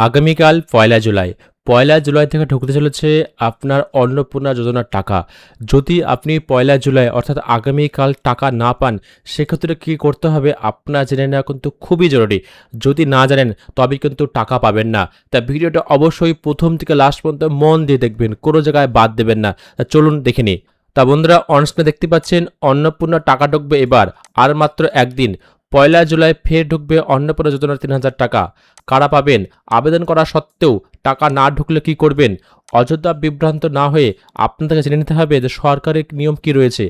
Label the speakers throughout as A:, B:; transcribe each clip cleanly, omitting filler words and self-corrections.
A: আগামীকাল পয়লা জুলাই থেকে ঢুকতে চলেছে আপনার অন্নপূর্ণা যোজনার টাকা। যদি আপনি পয়লা জুলাই অর্থাৎ আগামীকাল টাকা না পান, সেক্ষেত্রে কী করতে হবে আপনার জেনে নেওয়া কিন্তু খুবই জরুরি। যদি না জানেন তবে কিন্তু টাকা পাবেন না। তা ভিডিওটা অবশ্যই প্রথম থেকে লাস্ট পর্যন্ত মন দিয়ে দেখবেন, কোনো জায়গায় বাদ দেবেন না। তা চলুন দেখে নিই। তা বন্ধুরা, অনস্ক্রিনে দেখতে পাচ্ছেন অন্নপূর্ণা টাকা ঢুকবে এবার, আর মাত্র একদিন। পয়লা জুলাই ফের ঢুকবে অন্নপূর্ণা যোজনার ৩,০০০ টাকা। কারা পাবেন? আবেদন করা সত্ত্বেও টাকা না ঢুকলে কি করবেন? অযথা বিভ্রান্ত না হয়ে আপনাদেরকে জেনে নিতে হবে যে সরকারের নিয়ম কি রয়েছে।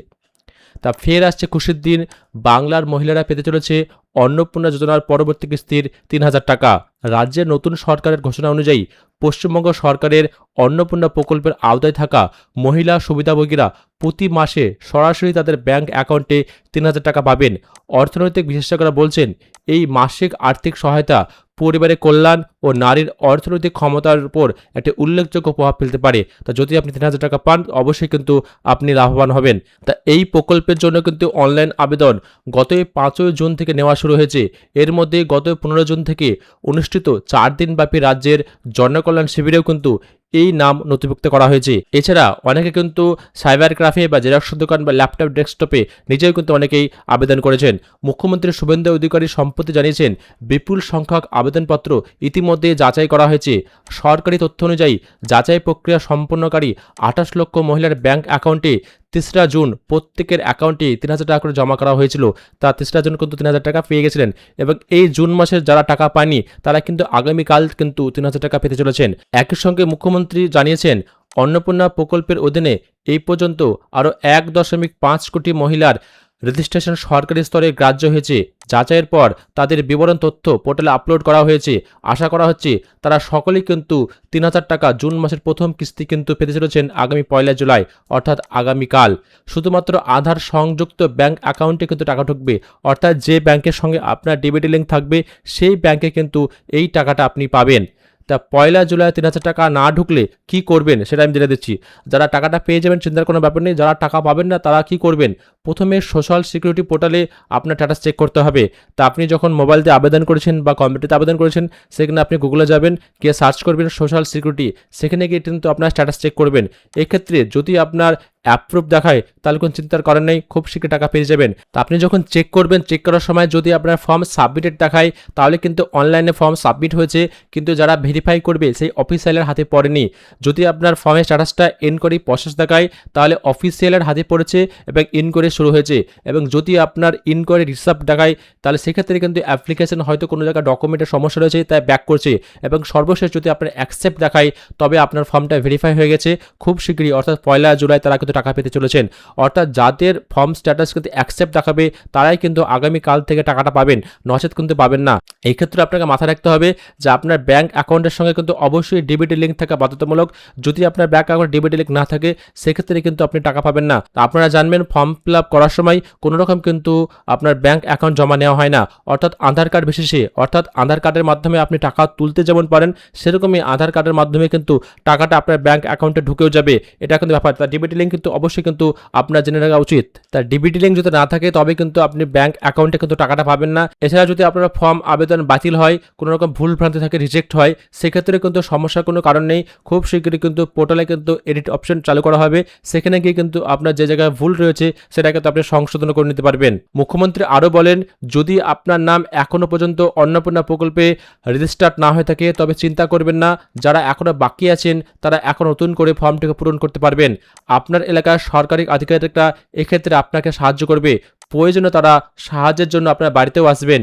A: তা ফের আসছে খুশির দিন, বাংলার মহিলারা পেতে চলেছে অন্নপূর্ণা যোজনার পরবর্তী কিস্তির ৩,০০০ টাকা। রাজ্যের নতুন সরকারের ঘোষণা অনুযায়ী পশ্চিমবঙ্গ সরকারের অন্নপূর্ণা প্রকল্পের আওতায় থাকা মহিলা সুবিধাভোগীরা প্রতি মাসে সরাসরি তাদের ব্যাংক অ্যাকাউন্টে ৩,০০০ টাকা পাবেন। অর্থনৈতিক বিশেষজ্ঞরা বলছেন, এই মাসিক আর্থিক সহায়তা পরিবারের কল্যাণ ও নারীর অর্থনৈতিক ক্ষমতার উপর একটি উল্লেখযোগ্য প্রভাব ফেলতে পারে। তা যদি আপনি ৩,০০০ টাকা পান, অবশ্যই কিন্তু আপনি লাভবান হবেন। তা এই প্রকল্পের জন্য কিন্তু অনলাইন আবেদন গত ৫ই জুন থেকে নেওয়া শুরু হয়েছে। এর মধ্যে গত ১৫ জুন থেকে অনুষ্ঠিত ৪ দিনব্যাপী রাজ্যের জনকল্যাণ শিবিরেও কিন্তু এই নাম নথিভুক্ত করা হয়েছে। এছাড়া অনেকে কিন্তু সাইবার ক্যাফে বা জেরক্স দোকান বা ল্যাপটপ ডেস্কটপে নিজেও কিন্তু অনেকেই আবেদন করেছেন। মুখ্যমন্ত্রী শুভেন্দু অধিকারী সম্প্রতি জানিয়েছেন, বিপুল সংখ্যক আবেদনপত্র ইতিমধ্যে যাচাই করা হয়েছে। সরকারি তথ্য অনুযায়ী যাচাই প্রক্রিয়া সম্পন্নকারী ২৮ লক্ষ মহিলার ব্যাংক অ্যাকাউন্টে ৩রা জুন প্রত্যেকের অ্যাকাউন্টে ৩,০০০ টাকা করে জমা করা হয়েছিল। তা ৩রা জুন কিন্তু ৩,০০০ টাকা পেয়ে গেছিলেন, এবং এই জুন মাসের যারা টাকা পায়নি তারা কিন্তু আগামীকাল কিন্তু ৩,০০০ টাকা পেতে চলেছেন। একই সঙ্গে মুখ্যমন্ত্রী জানিয়েছেন, অন্নপূর্ণা প্রকল্পের অধীনে এই পর্যন্ত আরও ১.৫ কোটি মহিলার রেজিস্ট্রেশন সরকারি স্তরে গ্রাহ্য হয়েছে। যাচাইয়ের পর তাদের বিবরণ তথ্য পোর্টালে আপলোড করা হয়েছে। আশা করা হচ্ছে তারা সকলেই কিন্তু ৩,০০০ টাকা জুন মাসের প্রথম কিস্তি কিন্তু পেতে চলেছেন আগামী পয়লা জুলাই, অর্থাৎ আগামীকাল। শুধুমাত্র আধার সংযুক্ত ব্যাংক অ্যাকাউন্টে কিন্তু টাকা ঢুকবে, অর্থাৎ যে ব্যাংকের সঙ্গে আপনার ডিবিটি লিঙ্ক থাকবে সেই ব্যাংকে কিন্তু এই টাকাটা আপনি পাবেন। তা পয়লা জুলাই ৩,০০০ টাকা না ঢুকলে কি করবেন সেটা আমি জেনে দিচ্ছি। যারা টাকাটা পেয়ে যাবেন চিন্তার কোনো ব্যাপার নেই, যারা টাকা পাবেন না তারা কি করবেন? প্রথমে সোশ্যাল সিকিউরিটি পোর্টালে আপনার স্ট্যাটাস চেক করতে হবে। তা আপনি যখন মোবাইল দিয়ে আবেদন করেছেন বা কম্পিউটারে আবেদন করেছেন, সেখানে আপনি গুগলে যাবেন, গিয়ে সার্চ করবেন সোশ্যাল সিকিউরিটি, সেখানে গিয়ে কিন্তু আপনার স্ট্যাটাস চেক করবেন। এক্ষেত্রে যদি আপনার অ্যাপ্রুভ দেখায় তাহলে কোনো চিন্তার করার নেই, খুব শীঘ্রই টাকা পেয়ে যাবেন। তা আপনি যখন চেক করবেন, চেক করার সময় যদি আপনার ফর্ম সাবমিটেড দেখায় তাহলে কিন্তু অনলাইনে ফর্ম সাবমিট হয়েছে, কিন্তু যারা ভেরিফাই করবে সেই অফিসিয়ালের হাতে পড়েনি। যদি আপনার ফর্মের স্ট্যাটাসটা ইনকোয়ারি প্রসেস দেখায় তাহলে অফিসিয়ালের হাতে পড়েছে এবং ইনকোয়ারি শুরু হয়েছে, এবং যদি আপনার ইনকোয়ারি রিসিভ দেখায় তাহলে সেক্ষেত্রে কিন্তু অ্যাপ্লিকেশন হয়তো কোনো জায়গায় ডকুমেন্টের সমস্যা রয়েছে তাই ব্যাক করছে, এবং সর্বশেষ যদি আপনার অ্যাকসেপ্ট দেখায় তবে আপনার ফর্মটা ভেরিফাই হয়ে গেছে। খুব শীঘ্রই অর্থাৎ পয়লা জুলাই তারা টাকা পেতে চলেছেন। অর্থাৎ যাদের ফর্ম স্ট্যাটাস কিন্তু অ্যাকসেপ্ট দেখাবে তারাই কিন্তু আগামীকাল থেকে টাকাটা পাবেন, নচেত কিন্তু পাবেন না। এই ক্ষেত্রে আপনাকে মাথায় রাখতে হবে যে আপনার ব্যাংক অ্যাকাউন্টের সঙ্গে কিন্তু অবশ্যই ডিবিটি লিঙ্ক থাকা বাধ্যতামূলক। যদি আপনার ব্যাংক অ্যাকাউন্টে ডিবিটি লিঙ্ক না থাকে সেক্ষেত্রে কিন্তু আপনি টাকা পাবেন না। আপনারা জানবেন, ফর্ম ফিল আপ করার সময় কোনো রকম কিন্তু আপনার ব্যাংক অ্যাকাউন্ট জমা নেওয়া হয় না, অর্থাৎ আধার কার্ড বেসিসে। অর্থাৎ আধার কার্ডের মাধ্যমে আপনি টাকা তুলতে যেমন পারেন, সেরকমই আধার কার্ডের মাধ্যমে কিন্তু টাকাটা আপনার ব্যাংক অ্যাকাউন্টে ঢুকেও যাবে। এটা কিন্তু ব্যাপার। তার ডিবিটি লিঙ্ক কিন্তু অবশ্যই কিন্তু আপনার জেনে রাখা উচিত। তার ডিবিটি লিঙ্ক যদি না থাকে তবে কিন্তু আপনি ব্যাংক অ্যাকাউন্টে কিন্তু টাকাটা পাবেন না। এছাড়া যদি আপনার ফর্ম আবেদন বাতিল হয়, কোনো রকম ভুল ভ্রান্তি থাকে, রিজেক্ট হয়, সেক্ষেত্রে কিন্তু সমস্যার কোনো কারণ নেই। খুব শীঘ্রই কিন্তু পোর্টালে কিন্তু এডিট অপশন চালু করা হবে, সেখানে গিয়ে কিন্তু আপনার যে জায়গায় ভুল রয়েছে সেটা কিন্তু আপনি সংশোধন করে নিতে পারবেন। মুখ্যমন্ত্রী আরও বলেন, যদি আপনার নাম এখনো পর্যন্ত অন্নপূর্ণা প্রকল্পে রেজিস্টার্ড না হয়ে থাকে তবে চিন্তা করবেন না, যারা এখনো বাকি আছেন তারা এখন নতুন করে ফর্মটিকে পূরণ করতে পারবেন। আপনার এলাকার সরকারি আধিকারিকরা এক্ষেত্রে আপনাকে সাহায্য করবে, প্রয়োজনে তারা সাহায্যের জন্য আপনার বাড়িতেও আসবেন।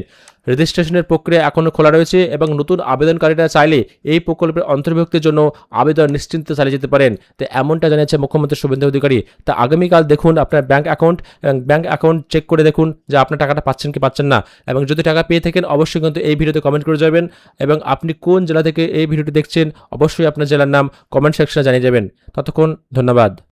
A: রেজিস্ট্রেশনের প্রক্রিয়া এখনও খোলা রয়েছে এবং নতুন আবেদনকারীরা চাইলে এই প্রকল্পের অন্তর্ভুক্তির জন্য আবেদন নিশ্চিন্তে চালিয়ে যেতে পারেন। তো এমনটা জানিয়েছে মুখ্যমন্ত্রী শুভেন্দু অধিকারী। তা আগামীকাল দেখুন আপনার ব্যাংক অ্যাকাউন্ট, এবং ব্যাংক অ্যাকাউন্ট চেক করে দেখুন যে আপনার টাকাটা পাচ্ছেন কি পাচ্ছেন না, এবং যদি টাকা পেয়ে থাকেন অবশ্যই কিন্তু এই ভিডিওতে কমেন্ট করে যাবেন, এবং আপনি কোন জেলা থেকে এই ভিডিওটি দেখছেন অবশ্যই আপনার জেলার নাম কমেন্ট সেকশনে জানিয়ে যাবেন। ততক্ষণ ধন্যবাদ।